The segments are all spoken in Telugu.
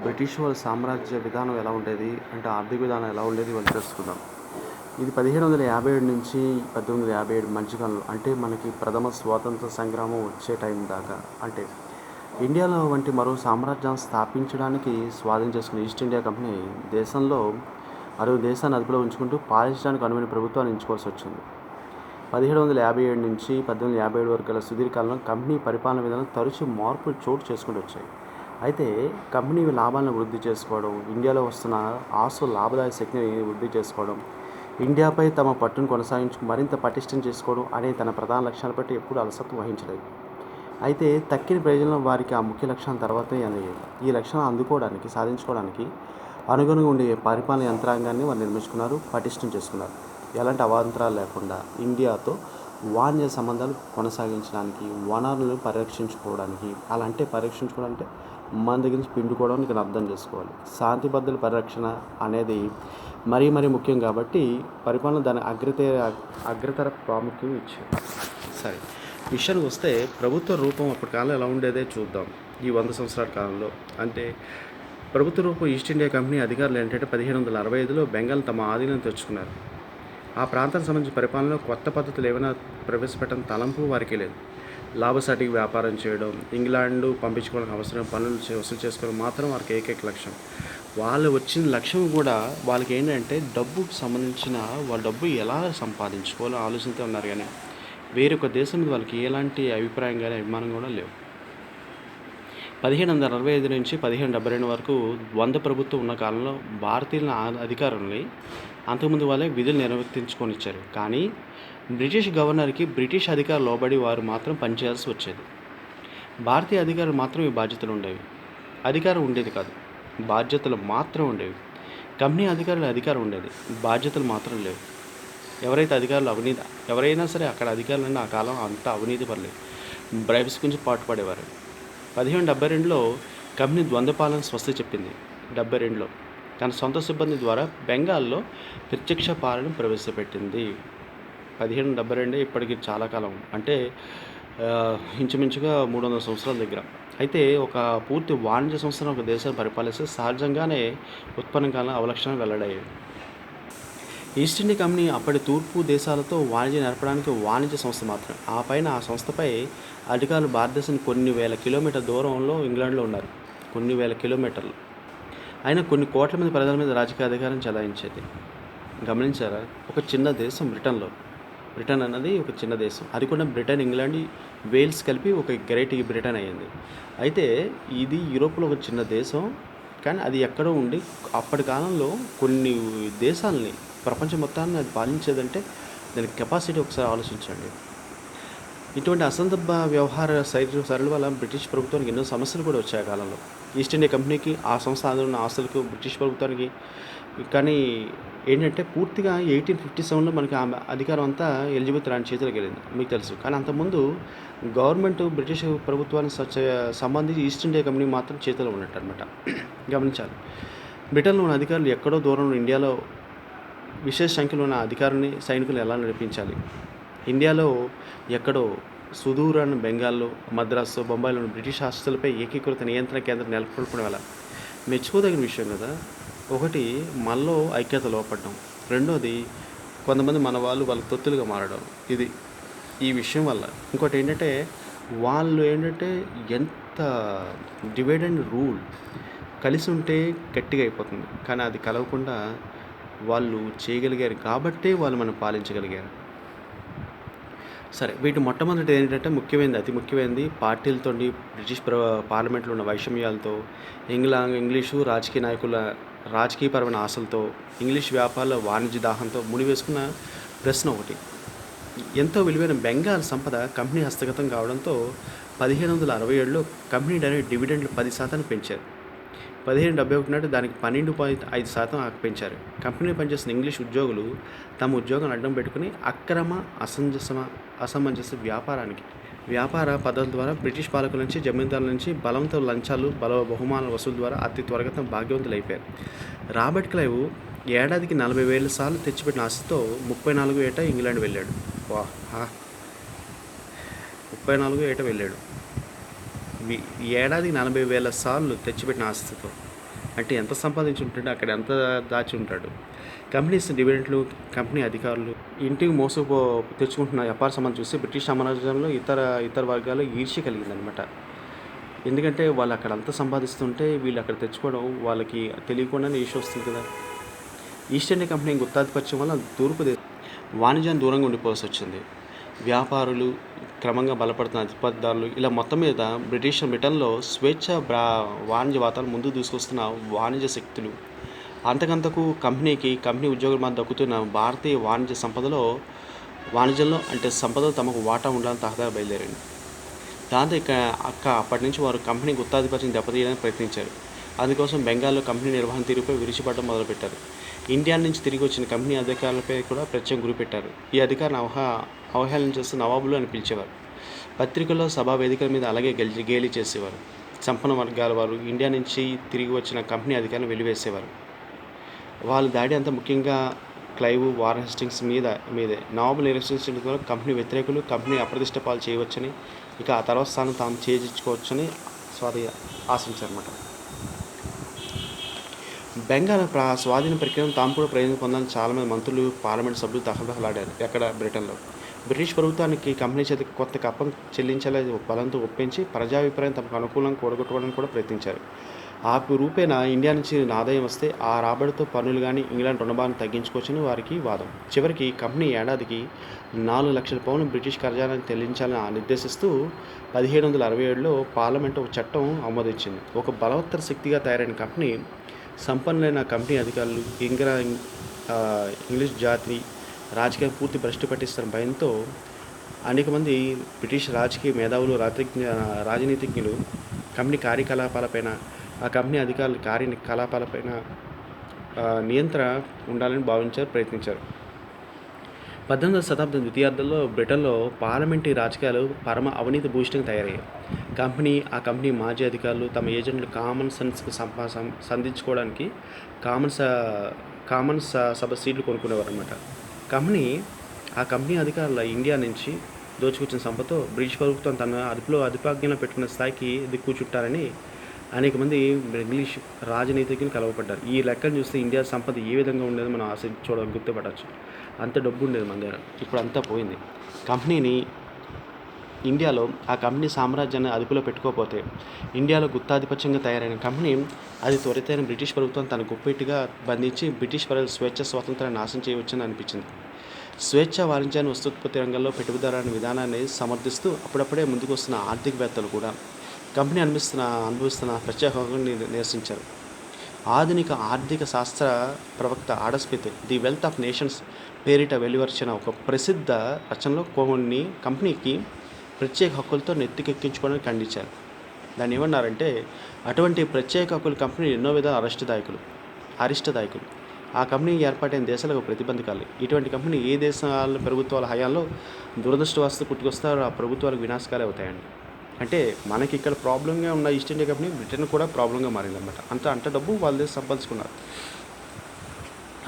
బ్రిటిష్ వాళ్ళ సామ్రాజ్య విధానం ఎలా ఉండేది అంటే ఆర్థిక విధానం ఎలా ఉండేది ఇవాళ తెలుసుకుందాం. ఇది 1757 నుంచి 1857 మధ్యకాలంలో, అంటే మనకి ప్రథమ స్వాతంత్ర సంగ్రామం వచ్చే టైం దాకా, అంటే ఇండియాలో వంటి మరో సామ్రాజ్యాన్ని స్థాపించడానికి స్వాధీనం చేసుకున్న ఈస్ట్ ఇండియా కంపెనీ దేశంలో దేశాన్ని అదుపులో ఉంచుకుంటూ పాలించడానికి అనువైన ప్రభుత్వాన్ని ఎంచుకోవాల్సి వచ్చింది. 1757 నుంచి 1857 వరకు గల సుదీర్ఘకాలంలో కంపెనీ పరిపాలన విధానం తరచూ మార్పులు చోటు చేసుకుంటూ వచ్చాయి. అయితే కంపెనీ లాభాలను వృద్ధి చేసుకోవడం, ఇండియాలో వస్తున్న ఆస్తుల లాభదాయక శక్తిని వృద్ధి చేసుకోవడం, ఇండియాపై తమ పట్టును కొనసాగించు మరింత పటిష్టం చేసుకోవడం అనే తన ప్రధాన లక్ష్యాల పట్టి ఎప్పుడూ అలసత్వం వహించలేదు. అయితే తక్కిన ప్రయోజనం వారికి ఆ ముఖ్య లక్ష్యాల తర్వాతే అందాయి. ఈ లక్ష్యాలను సాధించుకోవడానికి అనుగుణంగా ఉండే పరిపాలన యంత్రాంగాన్ని వారు నిర్మించుకున్నారు, పటిష్టం చేసుకున్నారు. ఎలాంటి అవాంతరాలు లేకుండా ఇండియాతో వాణిజ్య సంబంధాలు కొనసాగించడానికి, వనరులను పరిరక్షించుకోవడానికి, పరిరక్షించుకోవడానికి మన దగ్గర నుంచి పిండుకోవడానికి ఇక్కడ అర్థం చేసుకోవాలి. శాంతి భద్రతల పరిరక్షణ అనేది మరీ ముఖ్యం కాబట్టి పరిపాలన దాని అగ్రతర ప్రాముఖ్యం ఇచ్చారు. సరే, విషయానికి వస్తే ప్రభుత్వ రూపం అప్పటి కాలంలో ఎలా ఉండేదే చూద్దాం. ఈ 100 సంవత్సరాల కాలంలో అంటే ప్రభుత్వ రూపం ఈస్ట్ ఇండియా కంపెనీ అధికారులు ఏంటంటే 1765లో బెంగాల్ తమ ఆధీనం తెచ్చుకున్నారు. ఆ ప్రాంతానికి సంబంధించిన పరిపాలనలో కొత్త పద్ధతులు ఏమైనా ప్రవేశపెట్టడం తలంపు వారికి లేదు. లాభసాటికి వ్యాపారం చేయడం, ఇంగ్లాండ్ పంపించుకోవడానికి అవసరం పనులు వసూలు చేసుకోవడం మాత్రం వారికి ఏకైక లక్ష్యం. వాళ్ళు వచ్చిన లక్ష్యం కూడా వాళ్ళకి ఏంటంటే డబ్బుకు సంబంధించిన వాళ్ళ డబ్బు ఎలా సంపాదించుకోవాలో ఆలోచనతో ఉన్నారు. కానీ వేరొక దేశం మీద వాళ్ళకి ఎలాంటి అభిప్రాయం కానీ అభిమానం కూడా లేవు. 1765 నుంచి 1772 వరకు 100 ప్రభుత్వం ఉన్న కాలంలో భారతీయుల అధికారుల్ని అంతకుముందు వాళ్ళే విధులు నిర్వర్తించుకొనిచ్చారు. కానీ బ్రిటిష్ గవర్నర్కి బ్రిటిష్ అధికారులు లోబడి వారు మాత్రం పనిచేయాల్సి వచ్చేది. భారతీయ అధికారులు మాత్రం ఈ బాధ్యతలు ఉండేవి. అధికారం ఉండేది కాదు, బాధ్యతలు మాత్రం ఉండేవి. కంపెనీ అధికారులు అధికారం ఉండేది, బాధ్యతలు మాత్రం లేవు. ఎవరైనా సరే అక్కడ అధికారులన్నా ఆ కాలం అంతా అవినీతి పర్లేదు, బ్రైబ్స్ గురించి పాటుపడేవారు. 1772లో కంపెనీ ద్వంద్వ పాలన స్వస్తి చెప్పింది. 72లో తన సొంత సిబ్బంది ద్వారా బెంగాల్లో ప్రత్యక్ష పాలన ప్రవేశపెట్టింది. 1772 ఇప్పటికి చాలా కాలం, అంటే ఇంచుమించుగా 300 సంవత్సరాల దగ్గర. అయితే ఒక పూర్తి వాణిజ్య సంస్థను ఒక దేశాన్ని పరిపాలిస్తే సహజంగానే ఉత్పన్న కాలం అవలక్షణాలు వెల్లడయ్యాయి. ఈస్ట్ ఇండియా కంపెనీ అప్పటి తూర్పు దేశాలతో వాణిజ్యం నడపడానికి వాణిజ్య సంస్థ మాత్రమే. ఆ పైన ఆ సంస్థపై అధికారులు భారతదేశం కొన్ని వేల కిలోమీటర్ల దూరంలో ఇంగ్లాండ్లో ఉన్నారు. కొన్ని వేల కిలోమీటర్లు అయినా కొన్ని కోట్ల మంది ప్రజల మీద రాజకీయ అధికారం చెలాయించేది. గమనించారా? ఒక చిన్న దేశం బ్రిటన్ అన్నది ఒక చిన్న దేశం. అది కూడా బ్రిటన్, ఇంగ్లాండ్, వేల్స్ కలిపి ఒక గ్రేట్ బ్రిటన్ అయ్యింది. అయితే ఇది యూరోప్లో ఒక చిన్న దేశం, కానీ అది ఎక్కడో ఉండి అప్పటి కాలంలో కొన్ని దేశాలని, ప్రపంచం మొత్తాన్ని అది పాలించేదంటే దాని కెపాసిటీ ఒకసారి ఆలోచించండి. ఇటువంటి అసందర్భ వ్యవహార సరళి వల్ల బ్రిటిష్ ప్రభుత్వానికి ఎన్నో సమస్యలు కూడా వచ్చాయి ఆ కాలంలో. ఈస్ట్ ఇండియా కంపెనీకి, ఆ సంస్థ ఆధార ఆస్తులకు బ్రిటిష్ ప్రభుత్వానికి. కానీ ఏంటంటే పూర్తిగా 1857లో మనకి ఆమె అధికారం అంతా ఎలిజబెత్ రాణి చేతులకు వెళ్ళింది, మీకు తెలుసు. కానీ అంతకుముందు గవర్నమెంట్ బ్రిటిష్ ప్రభుత్వానికి సంబంధించి ఈస్ట్ ఇండియా కంపెనీ మాత్రం చేతిలో ఉన్నట్టు అనమాట. గమనించాలి. బ్రిటన్లో ఉన్న అధికారులు ఎక్కడో దూరంలో ఇండియాలో విశేష సంఖ్యలో ఉన్న అధికారుని, సైనికులు ఎలా నడిపించాలి, ఇండియాలో ఎక్కడో సుదూరాన బెంగాల్లో, మద్రాసు, బొంబాయిలోని బ్రిటిష్ ఆస్తులపై ఏకీకృత నియంత్రణ కేంద్రం నెలకొల్పడం వల్ల మెచ్చుకోదగిన విషయం కదా. ఒకటి, మనలో ఐక్యత లోపడడం. రెండోది, కొంతమంది మన వాళ్ళ తొత్తులుగా మారడం. ఈ విషయం వల్ల. ఇంకోటి ఏంటంటే వాళ్ళు ఎంత డివైడ్ అండ్ రూల్, కలిసి ఉంటే గట్టిగా అయిపోతుంది. కానీ అది కలవకుండా వాళ్ళు చేయగలిగారు కాబట్టే వాళ్ళు మనం పాలించగలిగారు. సరే, వీటి మొట్టమొదటి ఏంటంటే అతి ముఖ్యమైనది పార్టీలతో, బ్రిటిష్ పార్లమెంట్లో ఉన్న వైషమ్యాలతో, ఇంగ్లీషు రాజకీయ నాయకుల రాజకీయపరమైన ఆశలతో, ఇంగ్లీష్ వ్యాపారాల వాణిజ్య దాహంతో ముడివేసుకున్న ప్రశ్న ఒకటి. ఎంతో విలువైన బెంగాల్ సంపద కంపెనీ హస్తగతం కావడంతో 1767లో కంపెనీ డైరెక్ట్ డివిడెండ్లు 10% పెంచారు. 1771 నాటి దానికి 12.5% పెంచారు. కంపెనీలో పనిచేస్తున్న ఇంగ్లీష్ ఉద్యోగులు తమ ఉద్యోగాన్ని అడ్డం పెట్టుకుని అక్రమ అసమంజస వ్యాపార పద్ధతుల ద్వారా బ్రిటిష్ పాలకుల నుంచి, జమీందారుల నుంచి బలంతో లంచాలు, బహుమానాల వసూలు ద్వారా అతి త్వరగా తమ భాగ్యవంతులు అయిపోయారు. రాబర్ట్ క్లైవ్ ఏడాదికి 40,000 సార్లు తెచ్చిపెట్టిన ఆస్తితో 34 ఏటా ఇంగ్లాండ్ వెళ్ళాడు. 34 ఏటా వెళ్ళాడు. ఏడాదికి 40,000 సార్లు తెచ్చిపెట్టిన ఆస్తితో అంటే ఎంత సంపాదించి ఉంటాడు, అక్కడ ఎంత దాచి ఉంటాడు. కంపెనీస్ డివిడెంట్లు, కంపెనీ అధికారులు ఇంటికి తెచ్చుకుంటున్న వ్యాపార సంబంధం చూసి బ్రిటిష్ సామ్రాజ్యంలో ఇతర వర్గాలు ఈర్ష్య కలిగిందనమాట. ఎందుకంటే వాళ్ళు అక్కడ అంతా సంపాదిస్తుంటే వీళ్ళు అక్కడ తెచ్చుకోవడం వాళ్ళకి తెలియకుండానే ఈర్ష్య వస్తుంది కదా. ఈస్ట్ ఇండియా కంపెనీ గుత్తాధిపత్యం వల్ల వాణిజ్యాన్ని దూరంగా ఉండిపోవాల్సి వచ్చింది. వ్యాపారులు క్రమంగా బలపడుతున్న అతిపెద్దదారులు ఇలా మొత్తం మీద బ్రిటన్లో వాణిజ్య వాతావరణం ముందుకు తీసుకొస్తున్న వాణిజ్య శక్తులు అంతకంతకు కంపెనీ ఉద్యోగుల మధ్య దక్కుతున్న భారతీయ వాణిజ్యంలో అంటే సంపదలో తమకు వాటా ఉండాలని తహదా బయలుదేరింది. దాంతో అప్పటి నుంచి వారు కంపెనీ గుత్తాధిపత్యం దెబ్బతీయడానికి ప్రయత్నించారు. అందుకోసం బెంగాల్లో కంపెనీ నిర్వహణ తీరుపై విరుచుపడడం మొదలుపెట్టారు. ఇండియా నుంచి తిరిగి వచ్చిన కంపెనీ అధికారులపై కూడా ప్రత్యేక గురిపెట్టారు. ఈ అధికారులను అవహేళన చేస్తూ నవాబులు అని పిలిచేవారు. పత్రికల్లో సభా వేదికల మీద అలాగే గేలి చేసేవారు. సంపన్న వర్గాల వారు ఇండియా నుంచి తిరిగి వచ్చిన కంపెనీ అధికారులను వెలివేసేవారు. వాళ్ళ దాడి అంతా ముఖ్యంగా క్లైవ్, వారన్ హేస్టింగ్స్ మీదే. నవాబులు నిరసించడం ద్వారా కంపెనీ వ్యతిరేకులు కంపెనీ అప్రతిష్ట పాలు చేయవచ్చని, ఇక ఆ తర్వాత స్థానం తాము చేజించుకోవచ్చని ఆశించారన్నమాట. బెంగాల్ స్వాధీన ప్రక్రియను తాము కూడా ప్రయోజనం పొందాలని చాలామంది మంత్రులు, పార్లమెంట్ సభ్యులు తహతహలాడారు. ఎక్కడ బ్రిటన్లో బ్రిటిష్ ప్రభుత్వానికి కంపెనీ చేతికి కొత్త కప్పం చెల్లించాలని బలంతో ఒప్పించి ప్రజాభిప్రాయం తమకు అనుకూలంగా కూడగొట్టుకోవడానికి కూడా ప్రయత్నించారు. ఆ రూపేణా ఇండియా నుంచి ఆదాయం వస్తే ఆ రాబడితో పన్నులు కానీ ఇంగ్లాండ్ రుణభారాన్ని తగ్గించుకోవచ్చని వారికి వాదం. చివరికి కంపెనీ ఏడాదికి 4 లక్షల పౌండ్లు బ్రిటిష్ ఖజానానికి చెల్లించాలని నిర్దేశిస్తూ 1767లో పార్లమెంటు ఒక చట్టం ఆమోదించింది. ఒక బలవత్తర శక్తిగా తయారైన కంపెనీ సంపన్నులైన కంపెనీ అధికారులు ఇంగ్లీష్ జాతి రాజకీయ పూర్తి భ్రష్టు పట్టిస్తున్న భయంతో అనేక మంది బ్రిటిష్ రాజకీయ మేధావులు, రాజనీతిజ్ఞులు కంపెనీ కార్యకలాపాలపైన, ఆ కంపెనీ అధికారుల కార్యకలాపాలపైన నియంత్రణ ఉండాలని ప్రయత్నించారు. 18వ శతాబ్దం ద్వితీయార్థంలో బ్రిటన్లో పార్లమెంటరీ రాజకీయాలు పరమ అవినీతి భూయిష్టంగా తయారయ్యాయి. ఆ కంపెనీ మాజీ అధికారులు తమ ఏజెంట్లు కామన్ సెన్స్కు సంధించుకోవడానికి కామన్ సభ సీట్లు కొనుక్కునేవారు అన్నమాట. ఆ కంపెనీ అధికారుల ఇండియా నుంచి దోచుకొచ్చిన సంపదతో బ్రిటిష్ ప్రభుత్వం తన అదుపాజ్ఞలో పెట్టుకున్న స్థాయికి దిక్కుచుట్టారని అనేక మంది ఇంగ్లీష్ రాజనీతిజ్ఞులు కలవపడ్డారు. ఈ లెక్కను చూస్తే ఇండియా సంపద ఏ విధంగా ఉండేదో మనం గుర్తుపడవచ్చు. అంత డబ్బు ఉండేది మన దగ్గర. ఇప్పుడు అంతా పోయింది. ఇండియాలో ఆ కంపెనీ సామ్రాజ్యాన్ని అదుపులో పెట్టుకోకపోతే ఇండియాలో గుత్తాధిపత్యంగా తయారైన కంపెనీ అది త్వరితైన బ్రిటిష్ ప్రభుత్వం తన గుప్పెట్టుగా బంధించి బ్రిటిష్ ప్రజల స్వాతంత్రాన్ని నాశనం చేయవచ్చని అనిపించింది. వాణిజ్యాన్ని వస్తోత్పత్తి రంగంలో పెట్టుబడిదారుల విధానాన్ని సమర్థిస్తూ అప్పుడప్పుడే ముందుకు వస్తున్న ఆర్థికవేత్తలు కూడా కంపెనీ అనుభవిస్తున్న ప్రత్యేకంగా నిరసించారు. ఆధునిక ఆర్థిక శాస్త్ర ప్రవక్త Adam Smith the wealth of nations పేరిట వెలువరిచిన ఒక ప్రసిద్ధ రచనలో కొన్ని కంపెనీకి ప్రత్యేక హక్కులతో నెత్తికెక్కించుకోవడానికి ఖండించారు. దాన్ని ఏమన్నారంటే, అటువంటి ప్రత్యేక హక్కుల కంపెనీ ఎన్నో విధాల అరిష్టదాయకులు. ఆ కంపెనీ ఏర్పాటైన దేశాలకు ప్రతిబంధకాలు. ఇటువంటి కంపెనీ ఏ దేశాల ప్రభుత్వాల హయాంలో దురదృష్టవస్తు పుట్టుకొస్తారో ఆ ప్రభుత్వాలకు వినాశకాలే అవుతాయండి. అంటే మనకి ఇక్కడ ప్రాబ్లంగా ఉన్న ఈస్ట్ ఇండియా కంపెనీ బ్రిటన్ కూడా ప్రాబ్లంగా మారిందన్నమాట. అంత డబ్బు వాళ్ళ సంపాదించుకున్నారు.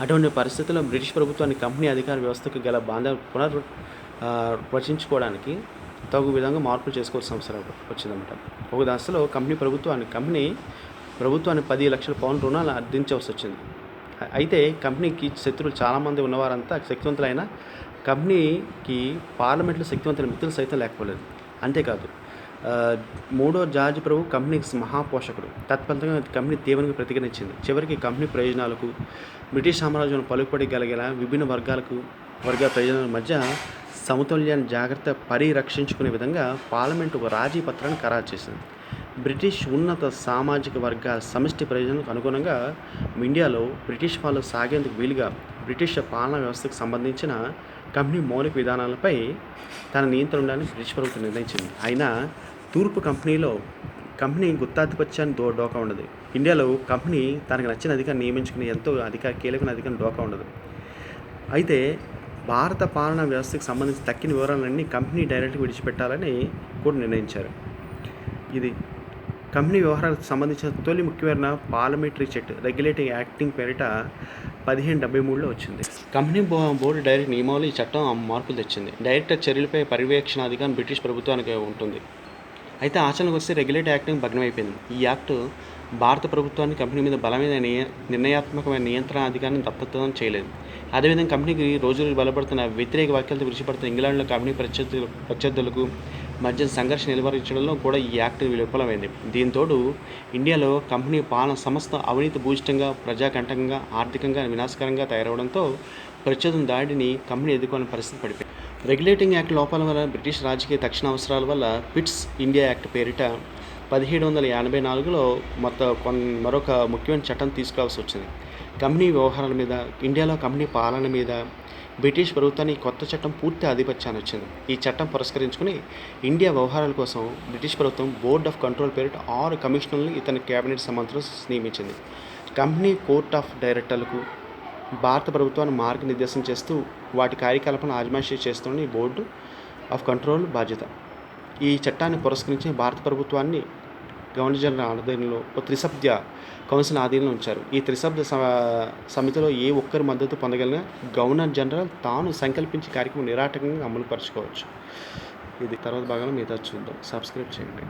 అటువంటి పరిస్థితుల్లో బ్రిటిష్ ప్రభుత్వాన్ని కంపెనీ అధికార వ్యవస్థకు గల బాధ్యత రచించుకోవడానికి తగు విధంగా మార్పులు చేసుకోవాల్సిన అవసరం వచ్చిందన్నమాట. ఒక దశలో కంపెనీ ప్రభుత్వాన్ని 10 లక్షల పౌండ్ రుణాలు అందించవలసి వచ్చింది. అయితే కంపెనీకి శత్రువులు చాలామంది ఉన్నవారంతా శక్తివంతులైన కంపెనీకి పార్లమెంట్లో శక్తివంతుల మిత్రులు సైతం లేకపోలేదు. అంతేకాదు, 3వ జార్జ్ ప్రభు కంపెనీకి మహాపోషకుడు. తత్ఫలితంగా కంపెనీ తీవ్రంగా ప్రతిఘటించింది. చివరికి కంపెనీ ప్రయోజనాలకు బ్రిటిష్ సామ్రాజ్యంలో పలుకుబడగలిగిన విభిన్న వర్గాల ప్రయోజనాల మధ్య సమతుల్యాన్ని జాగ్రత్త పరిరక్షించుకునే విధంగా పార్లమెంటు ఒక రాజీ పత్రాన్ని ఖరారు చేసింది. బ్రిటిష్ ఉన్నత సామాజిక వర్గాల సమిష్టి ప్రయోజనాలకు అనుగుణంగా ఇండియాలో బ్రిటిష్ పాలన సాగేందుకు వీలుగా బ్రిటిష్ పాలనా వ్యవస్థకు సంబంధించిన కంపెనీ మౌలిక విధానాలపై తన నియంత్రణ ఉండాలని బ్రిటిష్ ప్రభుత్వం నిర్ణయించింది. అయినా తూర్పు కంపెనీ గుత్తాధిపత్యాన్ని డోకా ఉండదు. ఇండియాలో కంపెనీ తనకు నచ్చిన అధికారం నియమించుకునే ఎంతో కీలకమైన అధికారం డోకా ఉండదు. అయితే భారత పాలనా వ్యవస్థకు సంబంధించి తక్కిన వివరాలన్నీ కంపెనీ డైరెక్ట్గా విడిచిపెట్టాలని కూడా నిర్ణయించారు. ఇది కంపెనీ వ్యవహారాలకు సంబంధించిన తొలి ముఖ్యమైన పార్లమెంటరీ చట్ రెగ్యులేటింగ్ యాక్టింగ్ పేరిట 1573లో వచ్చింది. కంపెనీ బోర్డు డైరెక్ట్ నియమావళి ఈ చట్టం మార్పులు తెచ్చింది. డైరెక్టర్ చర్యలపై పర్యవేక్షణ అధికారం బ్రిటిష్ ప్రభుత్వానికి ఉంటుంది. అయితే ఆచరణకు వస్తే రెగ్యులేటివ్ యాక్టింగ్ భగ్నమైపోయింది. ఈ యాక్ట్ భారత ప్రభుత్వాన్ని కంపెనీ మీద బలమైన నిర్ణయాత్మకమైన నియంత్రణ అధికారాన్ని దత్తతం చేయలేదు. అదేవిధంగా కంపెనీకి రోజులు బలపడుతున్న వ్యతిరేక వ్యాఖ్యలతో విడిచిపడుతున్న ఇంగ్లాండ్లో కంపెనీ ప్రత్యర్థులకు మధ్య సంఘర్షణ నిలువరించడంలో కూడా ఈ యాక్ట్ విఫలమైంది. దీంతోడు ఇండియాలో కంపెనీ పాలన సంస్థ అవినీతి భూయిష్టంగా, ప్రజాకంటకంగా, ఆర్థికంగా వినాశకరంగా తయారవడంతో ప్రత్యర్థుల దాడిని కంపెనీ ఎదుర్కోవాలని పరిస్థితి పడిపోయింది. రెగ్యులేటింగ్ యాక్ట్ లోపాల వల్ల బ్రిటిష్ రాజకీయ తక్షణ అవసరాల వల్ల పిట్స్ ఇండియా యాక్ట్ పేరిట 1784లో మరొక ముఖ్యమైన చట్టం తీసుకురావాల్సి వచ్చింది. కంపెనీ వ్యవహారాల మీద, ఇండియాలో కంపెనీ పాలన మీద బ్రిటిష్ ప్రభుత్వానికి కొత్త చట్టం పూర్తి ఆధిపత్యాన్ని వచ్చింది. ఈ చట్టం పురస్కరించుకుని ఇండియా వ్యవహారాల కోసం బ్రిటిష్ ప్రభుత్వం బోర్డ్ ఆఫ్ కంట్రోల్ పేరిట 6 కమిషనర్లను ఇతని క్యాబినెట్ మంత్రులు నియమించింది. కంపెనీ కోర్ట్ ఆఫ్ డైరెక్టర్లకు భారత ప్రభుత్వాన్ని మార్గనిర్దేశం చేస్తూ వాటి కార్యకలాపాలను ఆజమాయిషీ చేస్తున్న ఈ బోర్డు ఆఫ్ కంట్రోల్ బాధ్యత. ఈ చట్టాన్ని పురస్కరించి భారత ప్రభుత్వాన్ని గవర్నర్ జనరల్ ఆధీనంలో ఒక త్రిసభ్య కౌన్సిల్ ఆధీనంలో ఉంచారు. ఈ త్రిసభ్య సమితిలో ఏ ఒక్కరి మద్దతు పొందగలిగిన గవర్నర్ జనరల్ తాను సంకల్పించే కార్యక్రమం నిరాటకంగా అమలు పరుచుకోవచ్చు. ఇది తర్వాత భాగంలో మిగతా చూద్దాం. సబ్స్క్రైబ్ చేయండి.